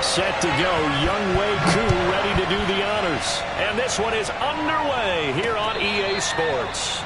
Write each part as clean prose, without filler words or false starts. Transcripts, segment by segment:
Set to go. Younghoe Koo ready to do the honors. And this one is underway here on EA Sports.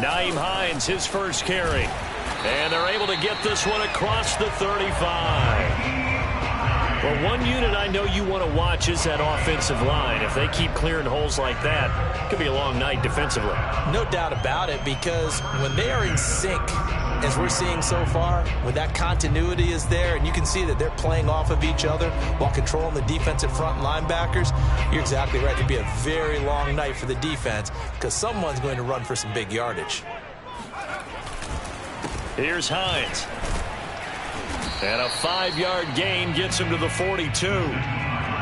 Nyheim Hines, his first carry. And they're able to get this one across the 35. Well, one unit I know you want to watch is that offensive line. If they keep clearing holes like that, it could be a long night defensively. No doubt about it, because when they are in sync, as we're seeing so far, when that continuity is there, and you can see that they're playing off of each other while controlling the defensive front linebackers, you're exactly right. It could be a very long night for the defense because someone's going to run for some big yardage. Here's Hines. And a 5-yard gain gets him to the 42.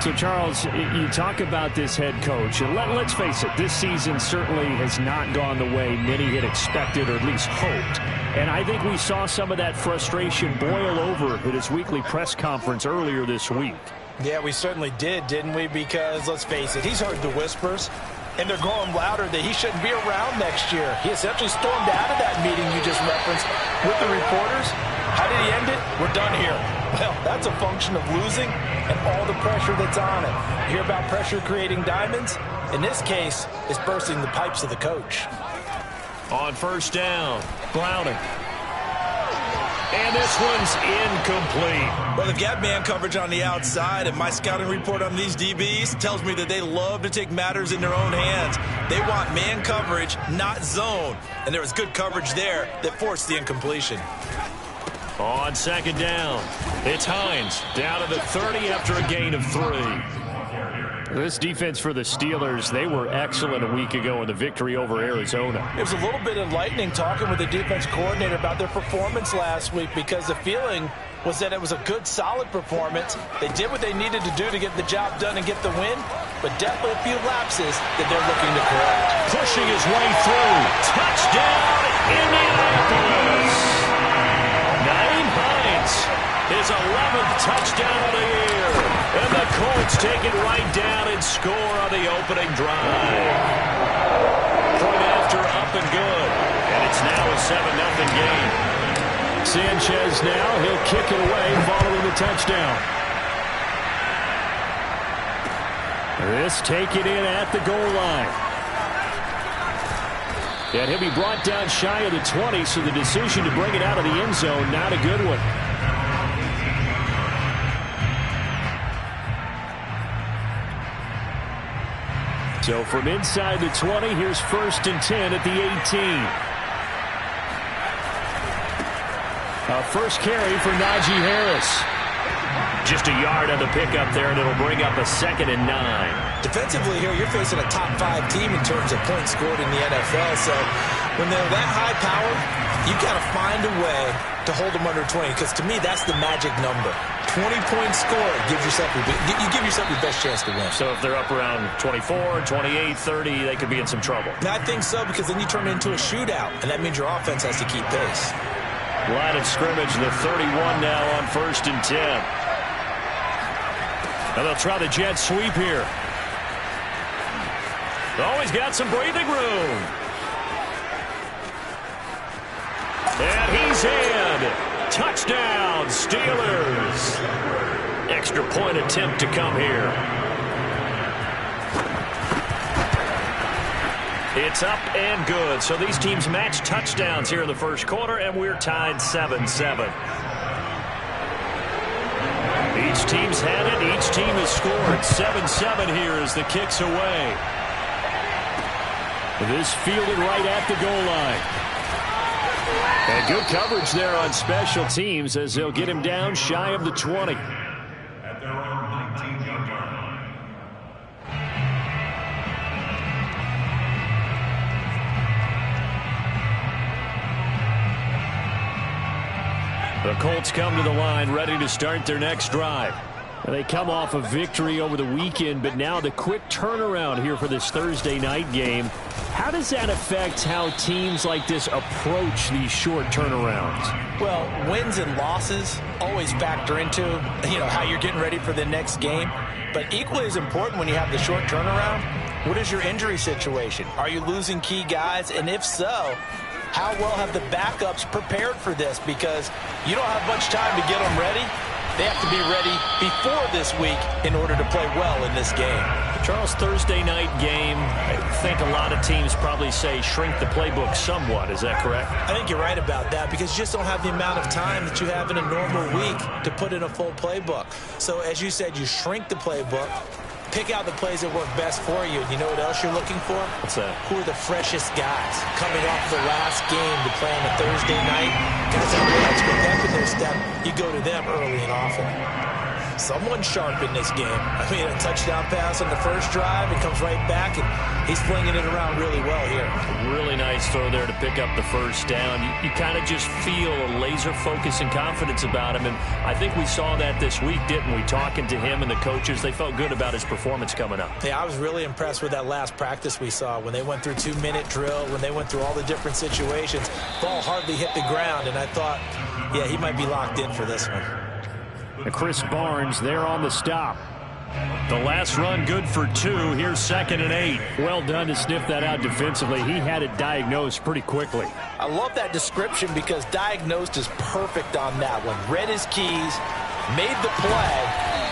So, Charles, you talk about this head coach, and let's face it, this season certainly has not gone the way many had expected or at least hoped. And I think we saw some of that frustration boil over at his weekly press conference earlier this week. Yeah, we certainly did, didn't we? Because, let's face it, he's heard the whispers, and they're growing louder that he shouldn't be around next year. He essentially stormed out of that meeting you just referenced with the reporters. How did he end it? We're done here. Well, that's a function of losing and all the pressure that's on it. You hear about pressure creating diamonds? In this case, it's bursting the pipes of the coach. On first down, Browning. And this one's incomplete. Well, they've got man coverage on the outside, and my scouting report on these DBs tells me that they love to take matters in their own hands. They want man coverage, not zone. And there was good coverage there that forced the incompletion. On second down, it's Hines down to the 30 after a gain of 3. This defense for the Steelers, they were excellent a week ago in the victory over Arizona. It was a little bit enlightening talking with the defense coordinator about their performance last week, because the feeling was that it was a good, solid performance. They did what they needed to do to get the job done and get the win, but definitely a few lapses that they're looking to correct. Pushing his way through. Touchdown, Indianapolis. Nyheim Hines, his 11th touchdown of the year. And the Colts take it right down and score on the opening drive. Point after up and good. And it's now a 7-0 game. Sanchez now, he'll kick it away following the touchdown. This taken in at the goal line. And he'll be brought down shy of the 20, so the decision to bring it out of the end zone, not a good one. So from inside the 20, here's 1st and 10 at the 18. A first carry for Najee Harris. Just a yard on the pickup there, and it'll bring up a 2nd and 9. Defensively here, you're facing a top 5 team in terms of points scored in the NFL. So when they're that high powered, you've got to find a way to hold them under 20, because to me, that's the magic number. 20 points scored gives yourself you give yourself your best chance to win. So if they're up around 24, 28, 30, they could be in some trouble. I think so, because then you turn it into a shootout, and that means your offense has to keep pace. Line of scrimmage, the 31 now on 1st and 10. And they'll try the jet sweep here. Always got some breathing room. And he's in. Touchdown, Steelers. Extra point attempt to come here. It's up and good. So these teams match touchdowns here in the first quarter, and we're tied 7-7. Each team's had it. Each team has scored. 7-7 here as the kick's away. This fielded right at the goal line. And good coverage there on special teams as they'll get him down shy of the 20. At their own 19-yard line. The Colts come to the line ready to start their next drive. They come off a victory over the weekend, but now the quick turnaround here for this Thursday night game. How does that affect how teams like this approach these short turnarounds? Well, wins and losses always factor into, how you're getting ready for the next game. But equally as important when you have the short turnaround, what is your injury situation? Are you losing key guys? And if so, how well have the backups prepared for this? Because you don't have much time to get them ready. They have to be ready before this week in order to play well in this game. Charles, Thursday night game, I think a lot of teams probably say shrink the playbook somewhat. Is that correct? I think you're right about that because you just don't have the amount of time that you have in a normal week to put in a full playbook. So as you said, you shrink the playbook. Pick out the plays that work best for you. You know what else you're looking for? What's that? Who are the freshest guys coming off the last game to play on a Thursday night? Guys that have extra pep in their step, you go to them early and often. Someone sharp in this game. I mean, a touchdown pass on the first drive and comes right back, and he's flinging it around really well here. Really nice throw there to pick up the first down. You kind of just feel a laser focus and confidence about him, and I think we saw that this week, didn't we? Talking to him and the coaches, they felt good about his performance coming up. Yeah, I was really impressed with that last practice we saw when they went through 2-minute drill, when they went through all the different situations. Ball hardly hit the ground, and I thought, yeah, he might be locked in for this one. Chris Barnes there on the stop. The last run good for 2. Here's 2nd and 8. Well done to sniff that out defensively. He had it diagnosed pretty quickly. I love that description because diagnosed is perfect on that one. Read his keys, made the play,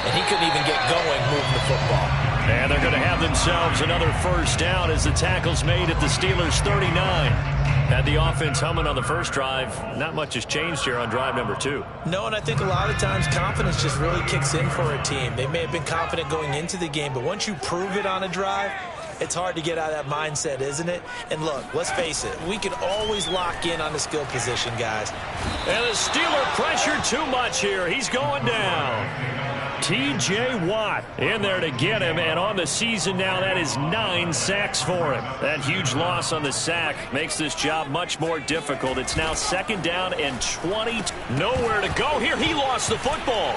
and he couldn't even get going moving the football. And they're going to have themselves another first down as the tackle's made at the Steelers' 39. Had the offense humming on the first drive. Not much has changed here on drive number 2. No, and I think a lot of times confidence just really kicks in for a team. They may have been confident going into the game, but once you prove it on a drive, it's hard to get out of that mindset, isn't it? And look, let's face it, we can always lock in on the skill position, guys. And the Steeler pressure too much here. He's going down. T.J. Watt in there to get him, and on the season now, that is 9 sacks for him. That huge loss on the sack makes this job much more difficult. It's now 2nd down and 20. Nowhere to go here. He lost the football.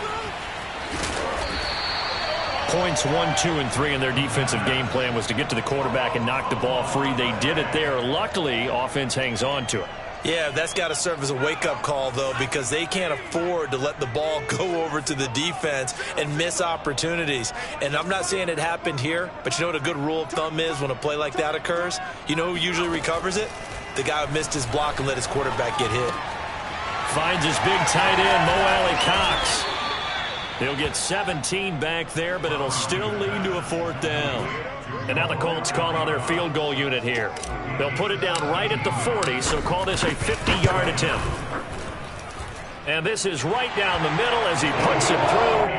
Points 1, 2, and 3 in their defensive game plan was to get to the quarterback and knock the ball free. They did it there. Luckily, offense hangs on to it. Yeah, that's got to serve as a wake-up call, though, because they can't afford to let the ball go over to the defense and miss opportunities. And I'm not saying it happened here, but you know what a good rule of thumb is when a play like that occurs? You know who usually recovers it? The guy who missed his block and let his quarterback get hit. Finds his big tight end, Mo Alley-Cox. He'll get 17 back there, but it'll still lead to a 4th down. And now the Colts call on their field goal unit here. They'll put it down right at the 40, so call this a 50-yard attempt. And this is right down the middle as he puts it through.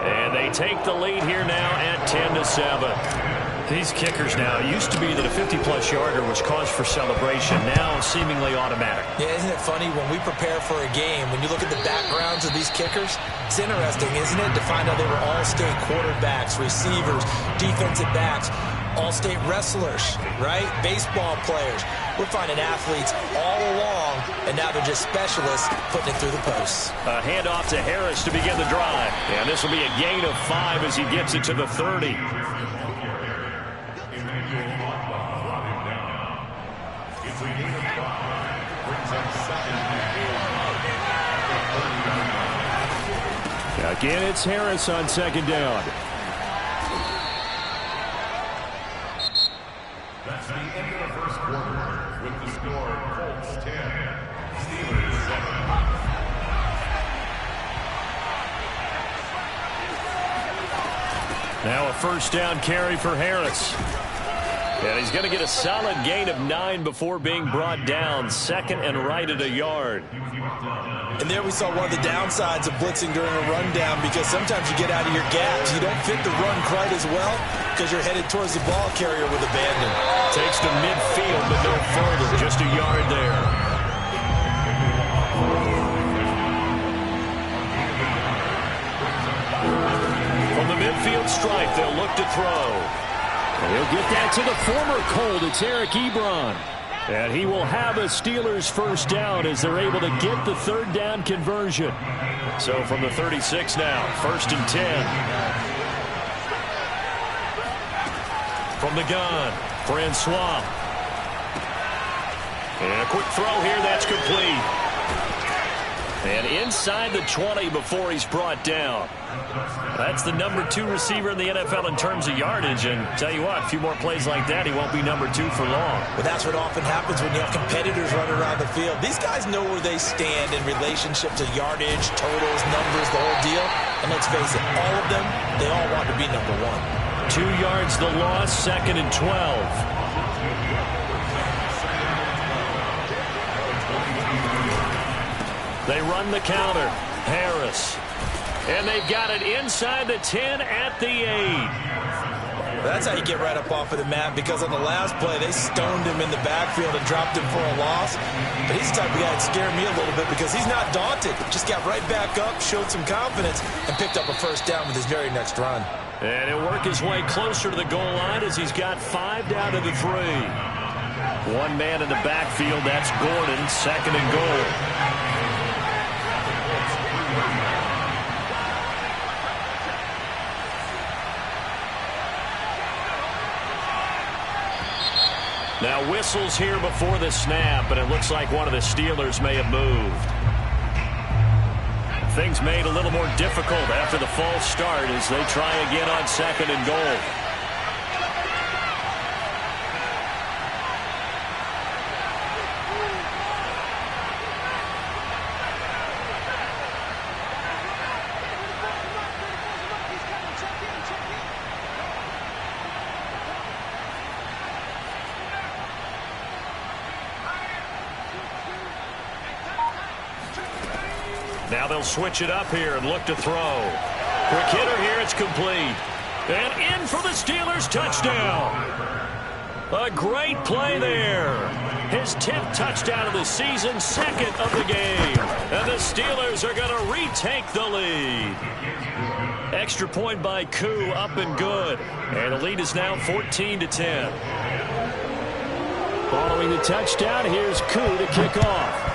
And they take the lead here now at 10-7. These kickers now, it used to be that a 50-plus yarder was cause for celebration, now seemingly automatic. Yeah, isn't it funny when we prepare for a game, when you look at the backgrounds of these kickers, it's interesting, isn't it, to find out they were all-state quarterbacks, receivers, defensive backs, all-state wrestlers, right? Baseball players. We're finding athletes all along, and now they're just specialists putting it through the posts. A handoff to Harris to begin the drive. And this will be a gain of 5 as he gets it to the 30. Again, it's Harris on 2nd down. That's the end of the first quarter with the score Colts 10, Steelers 7. Now a first down carry for Harris. And he's going to get a solid gain of 9 before being brought down. 2nd and right at a yard. And there we saw one of the downsides of blitzing during a rundown because sometimes you get out of your gaps. You don't fit the run quite as well because you're headed towards the ball carrier with abandon. Takes to midfield, but no further. Just a yard there. From the midfield stripe, they'll look to throw. And he'll get that to the former Colt. It's Eric Ebron. And he will have a Steelers first down as they're able to get the third down conversion. So from the 36 now, 1st and 10. From the gun, Francois. And a quick throw here, that's complete. And inside the 20 before he's brought down. That's the number 2 receiver in the NFL in terms of yardage. And tell you what, a few more plays like that, he won't be number 2 for long. But that's what often happens when you have competitors running around the field. These guys know where they stand in relationship to yardage, totals, numbers, the whole deal. And let's face it, all of them, they all want to be number 1. 2 yards the loss, 2nd and 12. They run the counter. Harris. And they've got it inside the 10 at the 8. That's how you get right up off of the mat, because on the last play, they stoned him in the backfield and dropped him for a loss. But he's the type of guy that scared me a little bit because he's not daunted. Just got right back up, showed some confidence, and picked up a first down with his very next run. And he'll work his way closer to the goal line as he's got 5 down to the 3. One man in the backfield, that's Gordon, 2nd and goal. Now whistles here before the snap, and it looks like one of the Steelers may have moved. Things made a little more difficult after the false start as they try again on 2nd and goal. Now they'll switch it up here and look to throw. Quick hitter here, it's complete. And in for the Steelers, touchdown. A great play there. His 10th touchdown of the season, 2nd of the game. And the Steelers are going to retake the lead. Extra point by Koo, up and good. And the lead is now 14-10. Following the touchdown, here's Koo to kick off.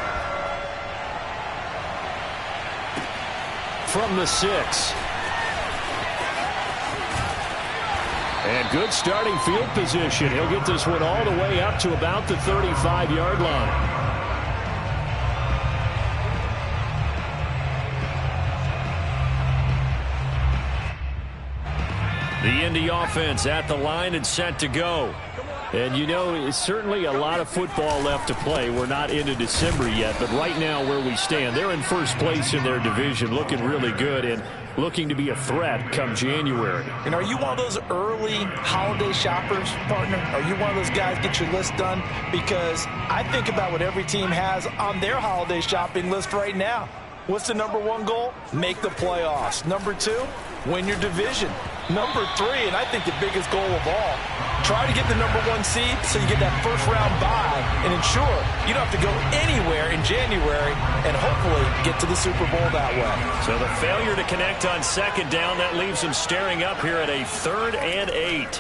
From the 6. And good starting field position. He'll get this one all the way up to about the 35-yard line. The Indy offense at the line and set to go. And, you know, it's certainly a lot of football left to play. We're not into December yet, but right now where we stand, they're in first place in their division, looking really good and looking to be a threat come January. And are you one of those early holiday shoppers, partner? Are you one of those guys get your list done? Because I think about what every team has on their holiday shopping list right now. What's the number 1 goal? Make the playoffs. Number 2, win your division. Number 3, and I think the biggest goal of all, try to get the number 1 seed so you get that first-round bye and ensure you don't have to go anywhere in January and hopefully get to the Super Bowl that way. So the failure to connect on 2nd down, that leaves them staring up here at a 3rd and 8.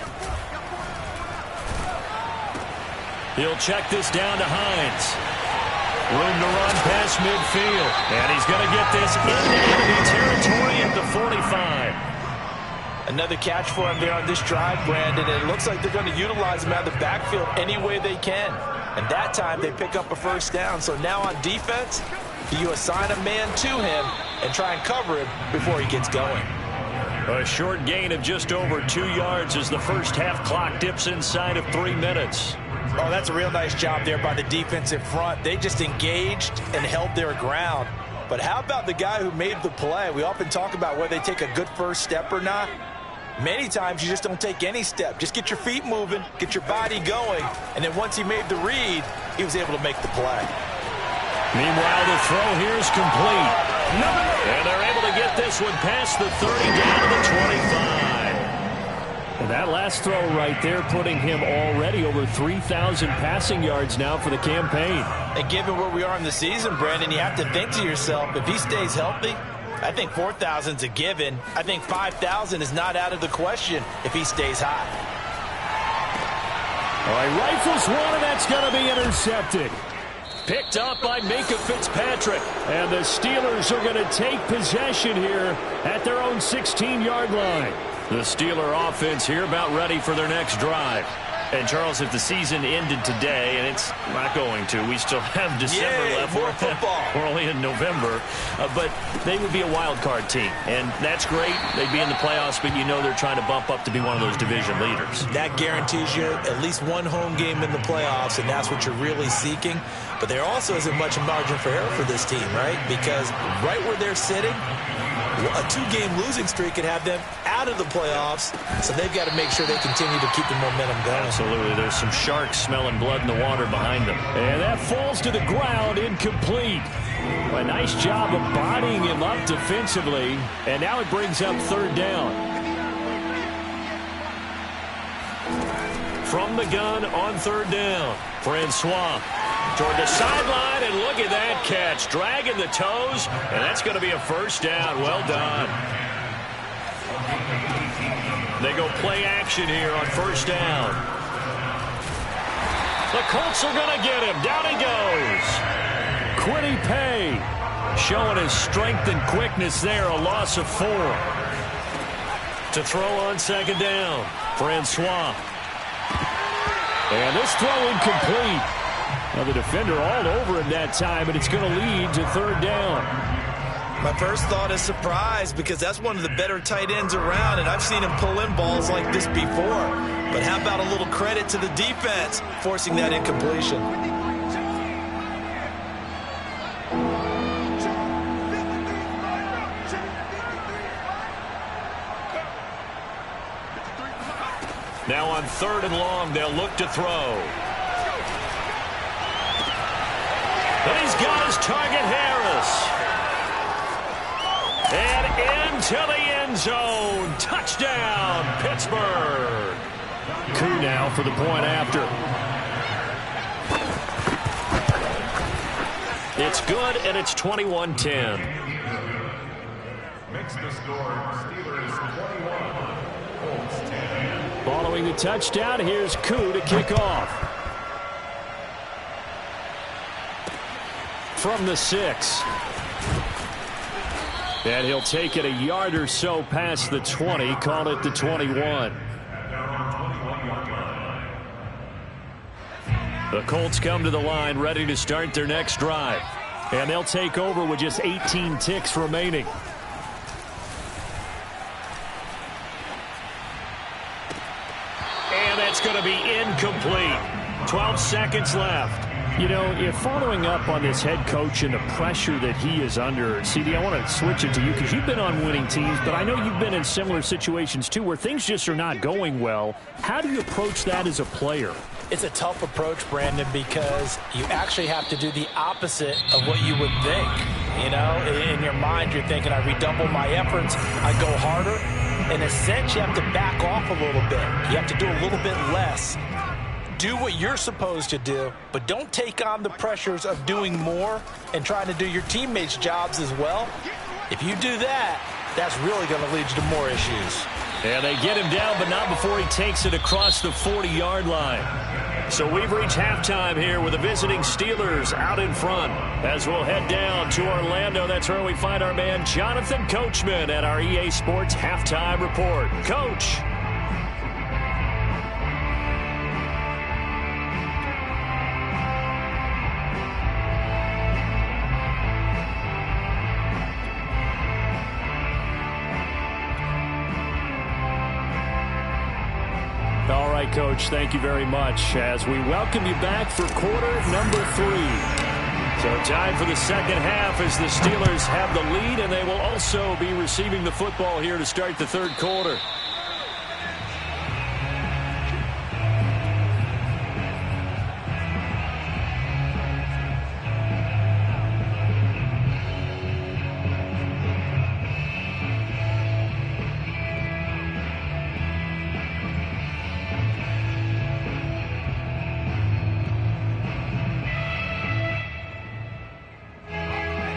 He'll check this down to Hines. Room to run past midfield. And he's going to get this into enemy territory at the 45. Another catch for him there on this drive, Brandon. And it looks like they're going to utilize him out of the backfield any way they can. And that time they pick up a first down. So now on defense, you assign a man to him and try and cover him before he gets going. A short gain of just over 2 yards as the first half clock dips inside of 3 minutes. Oh, that's a real nice job there by the defensive front. They just engaged and held their ground. But how about the guy who made the play? We often talk about whether they take a good first step or not. Many times you just don't take any step. Just get your feet moving, get your body going, and then once he made the read, he was able to make the play. Meanwhile, the throw here is complete. And they're able to get this one past the 30 down to the 25. And that last throw right there putting him already over 3,000 passing yards now for the campaign. And given where we are in the season, Brandon, you have to think to yourself, if he stays healthy, I think 4,000 is a given. I think 5,000 is not out of the question if he stays hot. All right, rifles one, and that's going to be intercepted. Picked up by Minkah Fitzpatrick. And the Steelers are going to take possession here at their own 16-yard line. The Steeler offense here about ready for their next drive. And, Charles, if the season ended today, and it's not going to, we still have December left. More football. We're only in November. But they would be a wild card team. And that's great. They'd be in the playoffs, but you know they're trying to bump up to be one of those division leaders. That guarantees you at least one home game in the playoffs, and that's what you're really seeking. But there also isn't much margin for error for this team, right? Because right where they're sitting, a 2-game losing streak could have them out of the playoffs, so they've got to make sure they continue to keep the momentum going. Absolutely. There's some sharks smelling blood in the water behind them. And that falls to the ground, incomplete. A nice job of bodying him up defensively, and now it brings up third down. From the gun on third down, Francois toward the sideline, and look at that catch. Dragging the toes, and that's going to be a first down. Well done. They go play action here on first down. The Colts are going to get him. Down he goes. Kwity Paye showing his strength and quickness there. A loss of 4. To throw on second down, Francois. And this throw incomplete. Now the defender all over him that time, and it's going to lead to third down. My first thought is surprise, because that's one of the better tight ends around, and I've seen him pull in balls like this before. But how about a little credit to the defense forcing that incompletion? Now on third and long, they'll look to throw. And he's got his target, Harris. And into the end zone. Touchdown, Pittsburgh. Koo now for the point after. It's good, and it's 21-10. Makes the score Steelers 21, Colts 10. Following the touchdown, here's Koo to kick off. From the 6. And he'll take it a yard or so past the 20, call it the 21. The Colts come to the line ready to start their next drive. And they'll take over with just 18 ticks remaining. And that's going to be incomplete. 12 seconds left. You know, if following up on this head coach and the pressure that he is under, CD, I want to switch it to you because you've been on winning teams, but I know you've been in similar situations too where things just are not going well. How do you approach that as a player? It's a tough approach, Brandon, because you actually have to do the opposite of what you would think. You know, in your mind, you're thinking, I redouble my efforts, I go harder. In a sense, you have to back off a little bit. You have to do a little bit less. Do what you're supposed to do, but don't take on the pressures of doing more and trying to do your teammates' jobs as well. If you do that, that's really going to lead you to more issues. And they get him down, but not before he takes it across the 40-yard line. So we've reached halftime here with the visiting Steelers out in front. As we'll head down to Orlando, that's where we find our man Jonathan Coachman at our EA Sports Halftime Report. Coach. All right, Coach, thank you very much as we welcome you back for quarter number 3. So time for the second half as the Steelers have the lead, and they will also be receiving the football here to start the third quarter.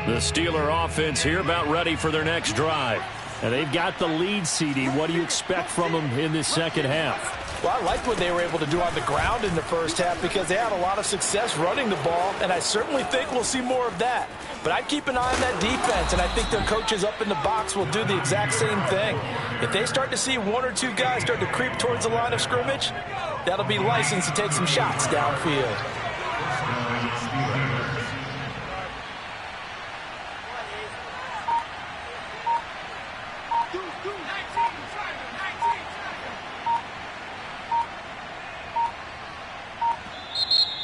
The Steeler offense here about ready for their next drive. And they've got the lead, CD. What do you expect from them in this second half? Well, I liked what they were able to do on the ground in the first half because they had a lot of success running the ball, and I certainly think we'll see more of that. But I'd keep an eye on that defense, and I think their coaches up in the box will do the exact same thing. If they start to see one or two guys start to creep towards the line of scrimmage, that'll be licensed to take some shots downfield.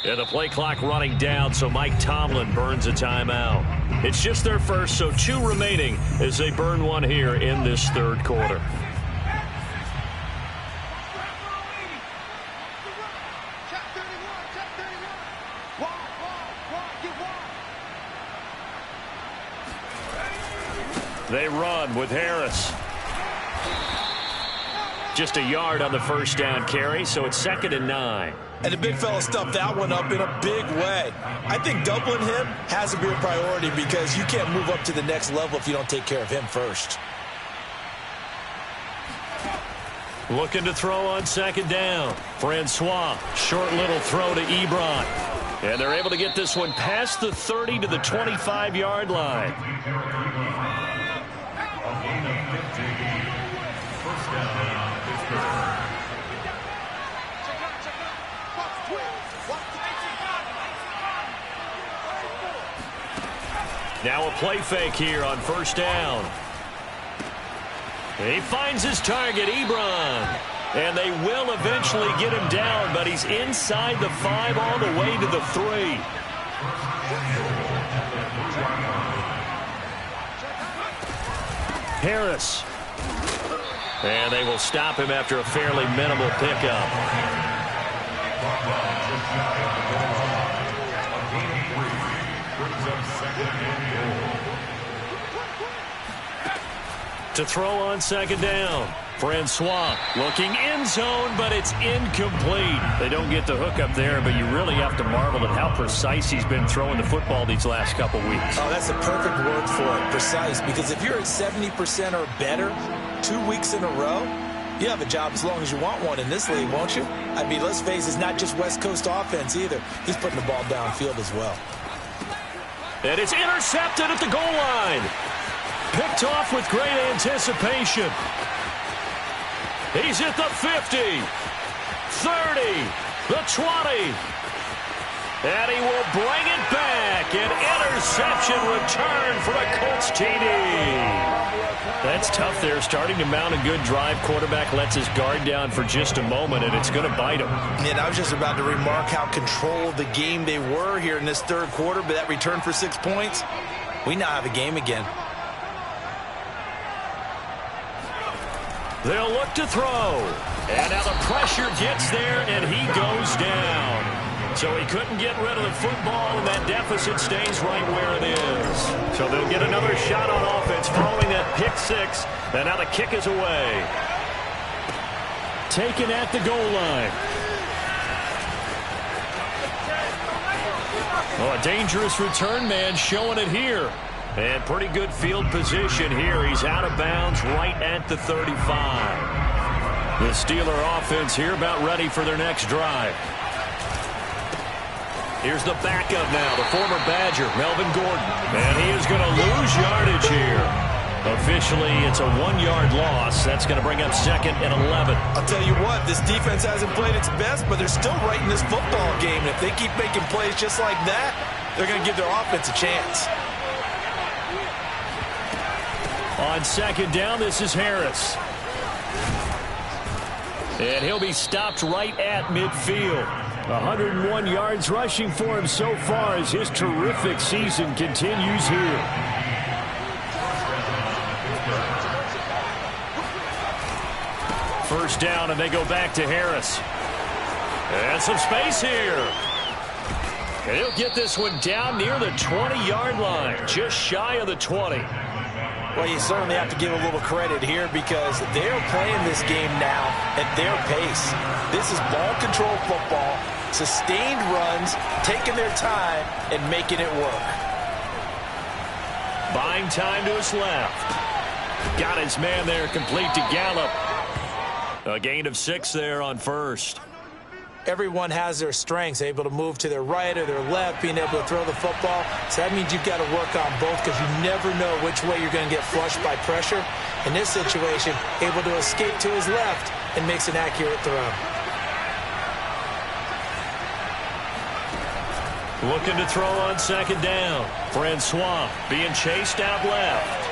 And the play clock running down, so Mike Tomlin burns a timeout. It's just their first, so 2 remaining as they burn one here in this third quarter. They run with Harris. Just a yard on the first down carry, so it's 2nd and 9. And the big fella stuffed that one up in a big way. I think doubling him has to be a priority because you can't move up to the next level if you don't take care of him first. Looking to throw on 2nd down. Francois, short little throw to Ebron. And they're able to get this one past the 30 to the 25-yard line. Now a play fake here on 1st down. He finds his target, Ebron. And they will eventually get him down, but he's inside the 5 all the way to the 3. Harris. And they will stop him after a fairly minimal pickup. To throw on 2nd down. Francois looking end zone, but it's incomplete. They don't get the hook up there, but you really have to marvel at how precise he's been throwing the football these last couple weeks. Oh, that's the perfect word for it, precise. Because if you're at 70% or better 2 weeks in a row, you have a job as long as you want one in this league, won't you? I mean, let's face it, it's not just West Coast offense either. He's putting the ball downfield as well. And it's intercepted at the goal line. Picked off with great anticipation. He's at the 50, 30, the 20. And he will bring it back. An interception return for a Colts TD. That's tough there. Starting to mount a good drive. Quarterback lets his guard down for just a moment, and it's going to bite him. And I was just about to remark how controlled the game they were here in this third quarter, but that return for 6 points, we now have a game again. They'll look to throw. And now the pressure gets there, and he goes down. So he couldn't get rid of the football, and that deficit stays right where it is. So they'll get another shot on offense following that pick 6. And now the kick is away. Taken at the goal line. Oh, a dangerous return man showing it here. And pretty good field position here. He's out of bounds right at the 35. The Steeler offense here about ready for their next drive. Here's the backup now, the former Badger, Melvin Gordon. And he is going to lose yardage here. Officially, it's a 1-yard loss. That's going to bring up 2nd and 11. I'll tell you what, this defense hasn't played its best, but they're still right in this football game. And if they keep making plays just like that, they're going to give their offense a chance. On 2nd down, this is Harris. And he'll be stopped right at midfield. 101 yards rushing for him so far as his terrific season continues here. First down, and they go back to Harris. And some space here. And he'll get this one down near the 20-yard line, just shy of the 20. Well, you certainly have to give a little credit here because they're playing this game now at their pace. This is ball control football, sustained runs, taking their time, and making it work. Buying time to his left. Got his man there complete to Gallup. A gain of 6 there on first. Everyone has their strengths, able to move to their right or their left, being able to throw the football. So that means you've got to work on both because you never know which way you're going to get flushed by pressure. In this situation, able to escape to his left and makes an accurate throw. Looking to throw on second down. Francois being chased out left.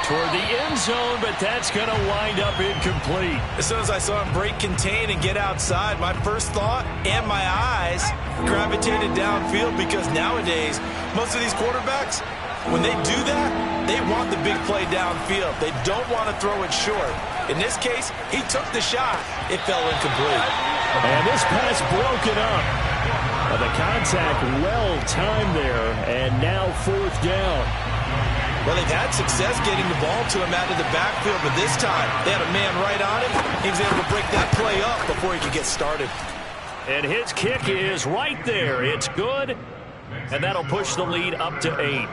Toward the end zone, but that's going to wind up incomplete. As soon as I saw him break contain and get outside, my first thought and my eyes gravitated downfield because nowadays, most of these quarterbacks, when they do that, they want the big play downfield. They don't want to throw it short. In this case, he took the shot. It fell incomplete. And this pass broken up. The contact well timed there, and now 4th down. Well, they've had success getting the ball to him out of the backfield, but this time they had a man right on him. He was able to break that play up before he could get started. And his kick is right there. It's good, and that'll push the lead up to 8.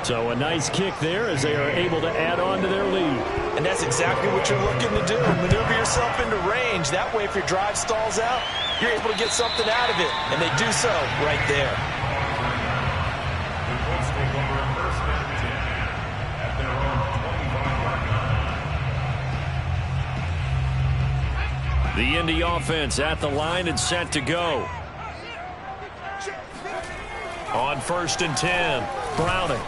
So a nice kick there as they are able to add on to their lead. And that's exactly what you're looking to do. Maneuver yourself into range. That way, if your drive stalls out, you're able to get something out of it. And they do so right there. The Indy offense at the line and set to go. On 1st and 10, Browning.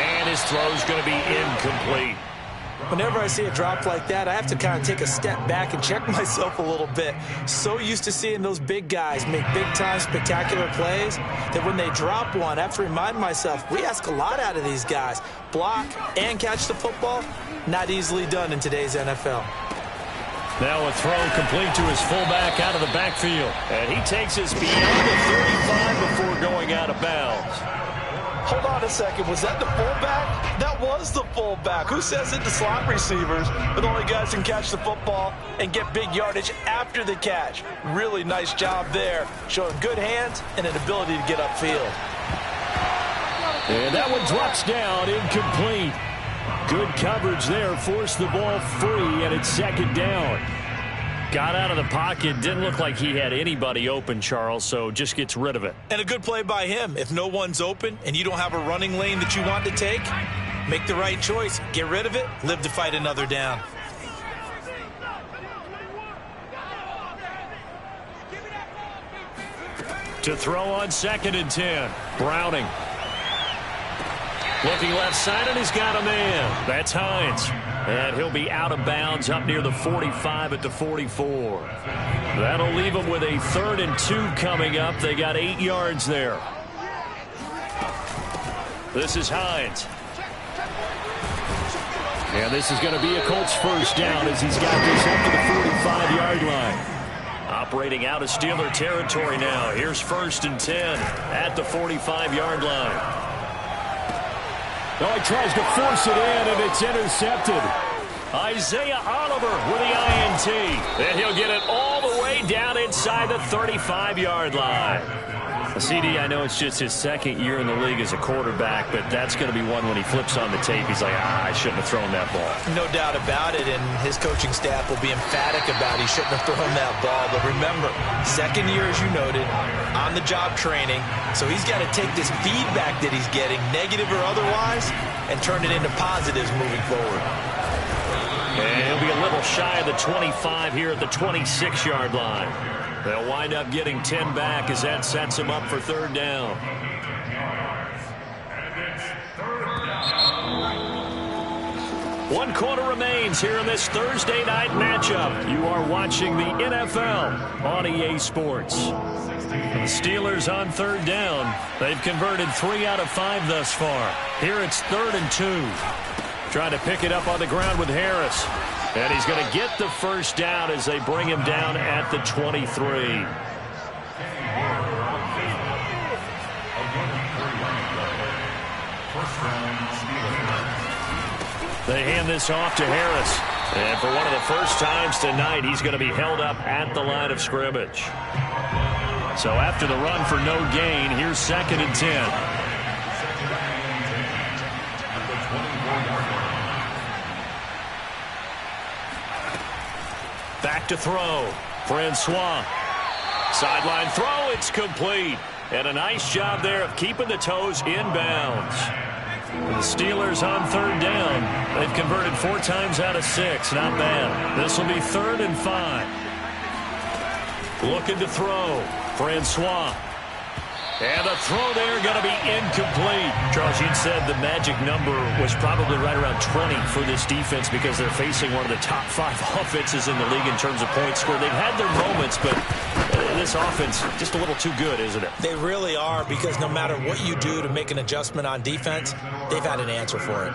And his throw's going to be incomplete. Whenever I see a drop like that, I have to kind of take a step back and check myself a little bit. So used to seeing those big guys make big-time spectacular plays that when they drop one, I have to remind myself, we ask a lot out of these guys. Block and catch the football, not easily done in today's NFL. Now a throw complete to his fullback out of the backfield. And he takes us beyond the 35 before going out of bounds. Hold on a second. Was that the fullback? That was the fullback. Who says it to slot receivers? But only guys can catch the football and get big yardage after the catch. Really nice job there, showing good hands and an ability to get upfield. And that one drops down, incomplete. Good coverage there, forced the ball free, and it's 2nd down. Got out of the pocket, didn't look like he had anybody open, Charles, so just gets rid of it. And a good play by him. If no one's open and you don't have a running lane that you want to take, make the right choice. Get rid of it, live to fight another down. To throw on 2nd and 10, Browning. Looking left side, and he's got a man. That's Hines. And he'll be out of bounds up near the 45 at the 44. That'll leave them with a 3rd and 2 coming up. They got 8 yards there. This is Hines. And this is going to be a Colts first down as he's got this up to the 45-yard line. Operating out of Steeler territory now. Here's 1st and 10 at the 45-yard line. Oh, he tries to force it in, and it's intercepted. Isaiah Oliver with the INT. And he'll get it all the way down inside the 35-yard line. CD, I know it's just his 2nd year in the league as a quarterback, but that's going to be one when he flips on the tape. He's like, I shouldn't have thrown that ball. No doubt about it, and his coaching staff will be emphatic about he shouldn't have thrown that ball. But remember, 2nd year, as you noted, on-the-job training. So he's got to take this feedback that he's getting, negative or otherwise, and turn it into positives moving forward. And he'll be a little shy of the 25 here at the 26-yard line. They'll wind up getting 10 back as that sets him up for 3rd down. One quarter remains here in this Thursday night matchup. You are watching the NFL on EA Sports. The Steelers on 3rd down. They've converted 3 out of 5 thus far. Here it's 3rd and 2. Trying to pick it up on the ground with Harris. And he's going to get the first down as they bring him down at the 23. They hand this off to Harris. And for one of the first times tonight, he's going to be held up at the line of scrimmage. So after the run for no gain, here's 2nd and 10. Back to throw. Francois. Sideline throw. It's complete. And a nice job there of keeping the toes in bounds. The Steelers on third down. They've converted 4 times out of 6. Not bad. This will be 3rd and 5. Looking to throw. Francois. And the throw there going to be incomplete. Charles, you'd said the magic number was probably right around 20 for this defense because they're facing one of the top 5 offenses in the league in terms of points scored. They've had their moments, but this offense just a little too good, isn't it? They really are, because no matter what you do to make an adjustment on defense, they've had an answer for it.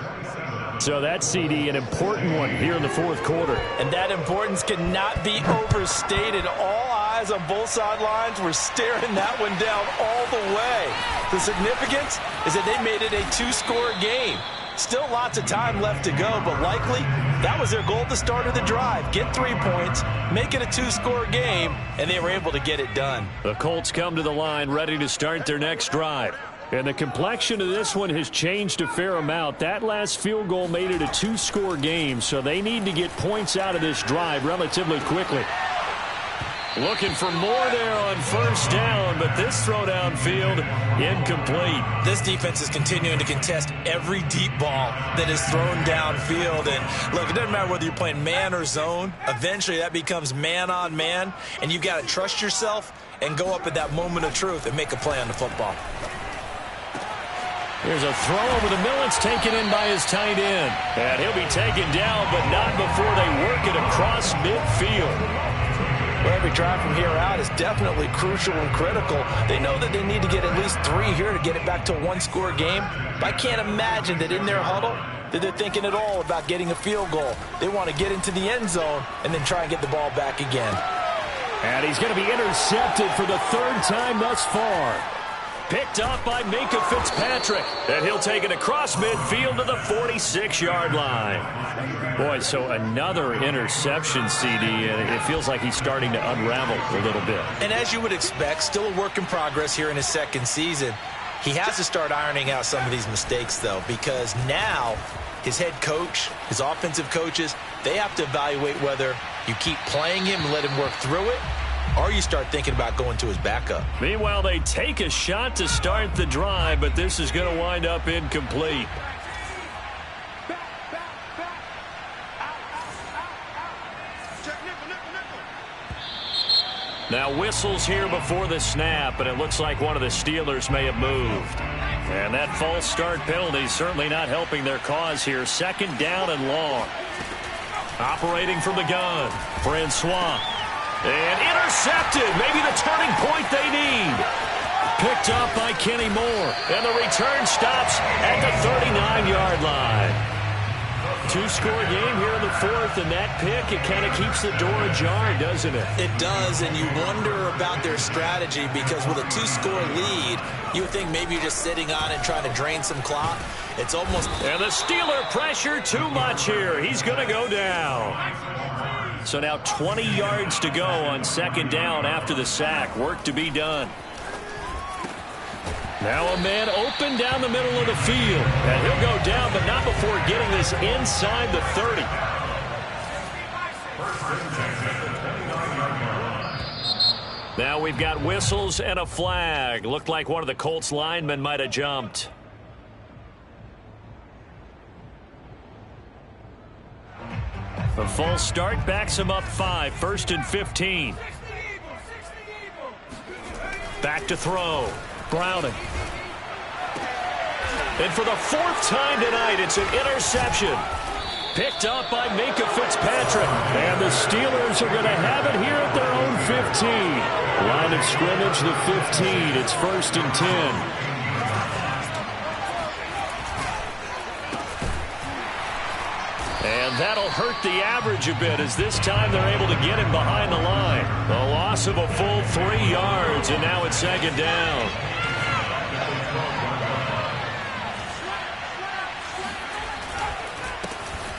So that, CD, an important one here in the 4th quarter. And that importance cannot be overstated. All eyes on both sidelines were staring that one down all the way. The significance is that they made it a 2-score game. Still lots of time left to go, but likely that was their goal at the start of the drive. Get 3 points, make it a 2-score game, and they were able to get it done. The Colts come to the line ready to start their next drive. And the complexion of this one has changed a fair amount. That last field goal made it a 2-score game, so they need to get points out of this drive relatively quickly. Looking for more there on 1st down, but this throw downfield incomplete. This defense is continuing to contest every deep ball that is thrown downfield. And look, it doesn't matter whether you're playing man or zone. Eventually that becomes man on man, and you've got to trust yourself and go up at that moment of truth and make a play on the football. Here's a throw over the middle. It's taken in by his tight end. And he'll be taken down, but not before they work it across midfield. Well, every drive from here out is definitely crucial and critical. They know that they need to get at least 3 here to get it back to a 1-score game. But I can't imagine that in their huddle that they're thinking at all about getting a field goal. They want to get into the end zone and then try and get the ball back again. And he's going to be intercepted for the 3rd time thus far. Picked up by Minkah Fitzpatrick. And he'll take it across midfield to the 46-yard line. Boy, so another interception, CD, and it feels like he's starting to unravel a little bit. And as you would expect, still a work in progress here in his 2nd season. He has to start ironing out some of these mistakes, though, because now his head coach, his offensive coaches, they have to evaluate whether you keep playing him and let him work through it, or you start thinking about going to his backup. Meanwhile, they take a shot to start the drive, but this is going to wind up incomplete. Now whistles here before the snap, and it looks like one of the Steelers may have moved. And that false start penalty certainly not helping their cause here. 2nd down and long. Operating from the gun, Francois. And intercepted. Maybe the turning point they need. Picked up by Kenny Moore. And the return stops at the 39-yard line. 2-score game here in the 4th, and that pick, it kind of keeps the door ajar, doesn't it? It does, and you wonder about their strategy, because with a 2-score lead, you would think maybe you're just sitting on it trying to drain some clock. It's almost... And the Steeler pressure too much here. He's going to go down. So now 20 yards to go on 2nd down after the sack. Work to be done. Now a man open down the middle of the field. And he'll go down, but not before getting this inside the 30. Now we've got whistles and a flag. Looked like one of the Colts linemen might have jumped. A false start backs him up 5. 1st and 15. Back to throw. Browning. And for the 4th time tonight, it's an interception. Picked up by Minkah Fitzpatrick. And the Steelers are going to have it here at their own 15. Line of scrimmage, the 15. It's 1st and 10. And that'll hurt the average a bit, as this time they're able to get him behind the line. A loss of a full 3 yards, and now it's 2nd down.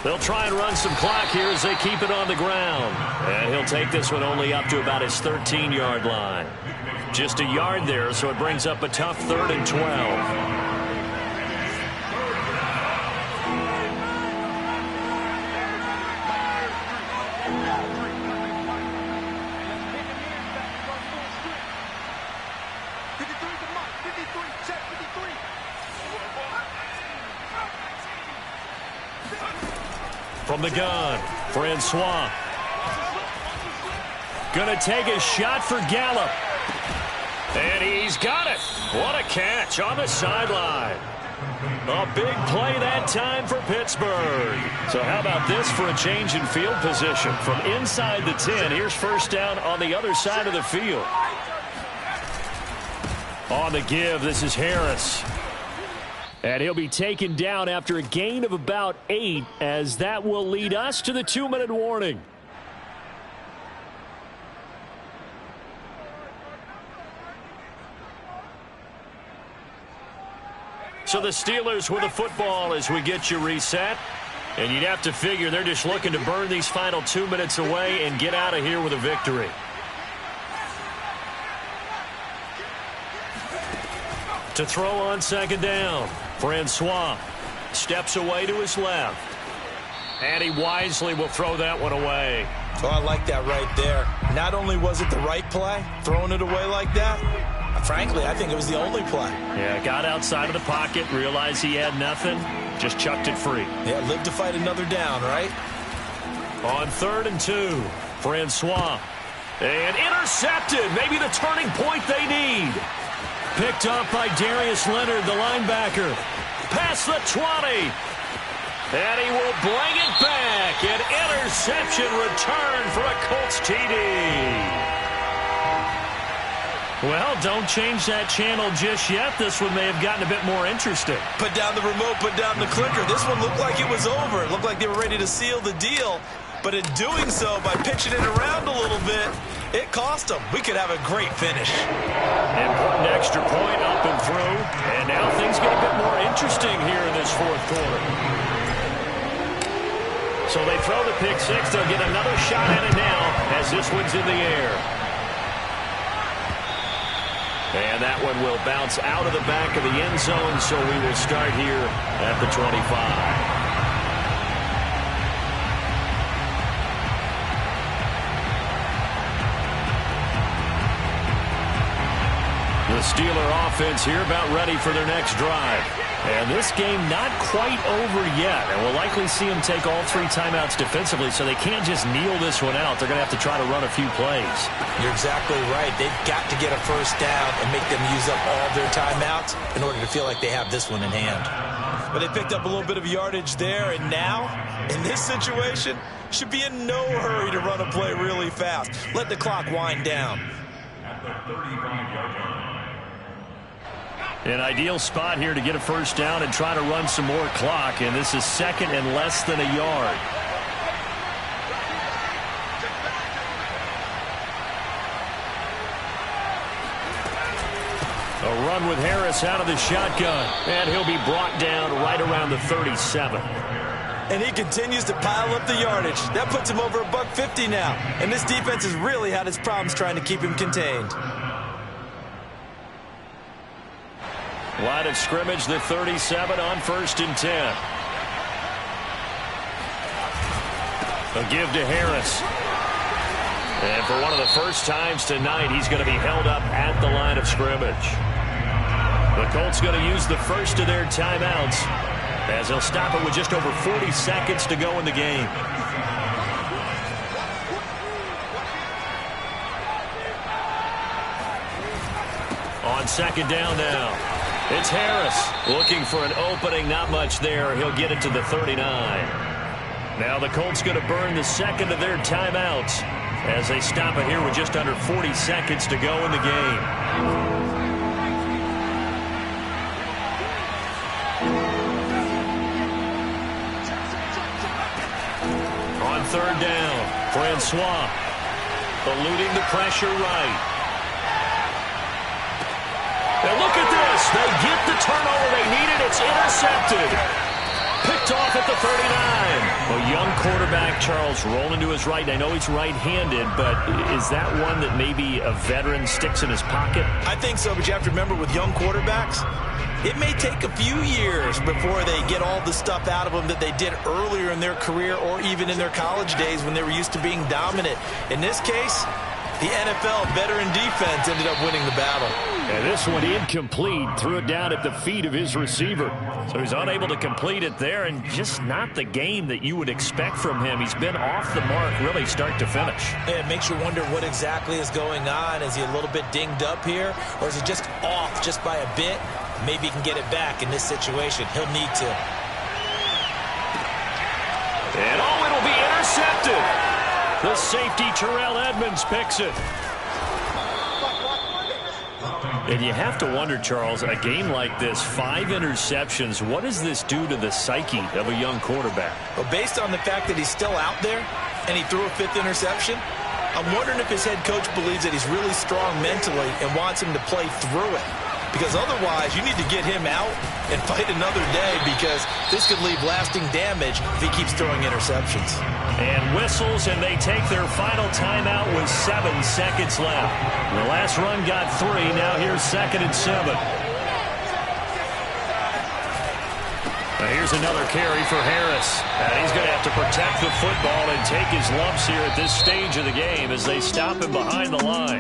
They'll try and run some clock here as they keep it on the ground. And he'll take this one only up to about his 13-yard line. Just a yard there, so it brings up a tough 3rd and 12. From the gun, Francois. Gonna take a shot for Gallup. And he's got it. What a catch on the sideline. A big play that time for Pittsburgh. So how about this for a change in field position? From inside the 10, here's first down on the other side of the field. On the give, this is Harris. And he'll be taken down after a gain of about 8, as that will lead us to the 2-minute warning. So the Steelers with the football as we get you reset. And you'd have to figure they're just looking to burn these final 2 minutes away and get out of here with a victory. To throw on second down, Francois steps away to his left. And he wisely will throw that one away. So I like that right there. Not only was it the right play, throwing it away like that, frankly, I think it was the only play. Yeah, got outside of the pocket, realized he had nothing, just chucked it free. Yeah, lived to fight another down, right? On 3rd and 2, Francois. And intercepted, maybe the turning point they need. Picked up by Darius Leonard, the linebacker. Past the 20. And he will bring it back. An interception return for a Colts TD. Well, don't change that channel just yet. This one may have gotten a bit more interesting. Put down the remote, put down the clicker. This one looked like it was over. It looked like they were ready to seal the deal. But in doing so, by pitching it around a little bit, it cost them. We could have a great finish. Important extra point up and through. And now things get a bit more interesting here in this fourth quarter. So they throw the pick six. They'll get another shot at it now as this one's in the air. And that one will bounce out of the back of the end zone, so we will start here at the 25. The Steeler offense here about ready for their next drive. And this game not quite over yet. And we'll likely see them take all 3 timeouts defensively, so they can't just kneel this one out. They're going to have to try to run a few plays. You're exactly right. They've got to get a first down and make them use up all their timeouts in order to feel like they have this one in hand. But they picked up a little bit of yardage there, and now, in this situation, should be in no hurry to run a play really fast. Let the clock wind down. At the 35-yard line. An ideal spot here to get a first down and try to run some more clock. And this is 2nd and less than a yard. A run with Harris out of the shotgun. And he'll be brought down right around the 37. And he continues to pile up the yardage. That puts him over $150 now. And this defense has really had its problems trying to keep him contained. Line of scrimmage, the 37 on 1st and 10. A give to Harris. And for one of the first times tonight, he's going to be held up at the line of scrimmage. The Colts going to use the first of their timeouts as they'll stop it with just over 40 seconds to go in the game. On 2nd down now. It's Harris looking for an opening. Not much there. He'll get it to the 39. Now the Colts going to burn the 2nd of their timeouts as they stop it here with just under 40 seconds to go in the game. On 3rd down, Francois eluding the pressure right. And look at this. They get the turnover they needed. It's intercepted. Picked off at the 39. A young quarterback, Charles, rolling to his right. I know he's right-handed, but is that one that maybe a veteran sticks in his pocket? I think so, but you have to remember with young quarterbacks, it may take a few years before they get all the stuff out of them that they did earlier in their career or even in their college days when they were used to being dominant. In this case, The NFL veteran defense ended up winning the battle. And this one incomplete. Threw it down at the feet of his receiver. So he's unable to complete it there, and just not the game that you would expect from him. He's been off the mark really start to finish. Yeah, it makes you wonder what exactly is going on. Is he a little bit dinged up here, or is he just off just by a bit? Maybe he can get it back in this situation. He'll need to. And it'll be intercepted. The safety, Terrell Edmunds, picks it. And you have to wonder, Charles, a game like this, 5 interceptions, what does this do to the psyche of a young quarterback? Well, based on the fact that he's still out there and he threw a 5th interception, I'm wondering if his head coach believes that he's really strong mentally and wants him to play through it. Because otherwise, you need to get him out and fight another day, because this could leave lasting damage if he keeps throwing interceptions. And whistles, and they take their final timeout with 7 seconds left. The last run got 3. Now here's 2nd and 7. Now here's another carry for Harris. And he's going to have to protect the football and take his lumps here at this stage of the game as they stop him behind the line.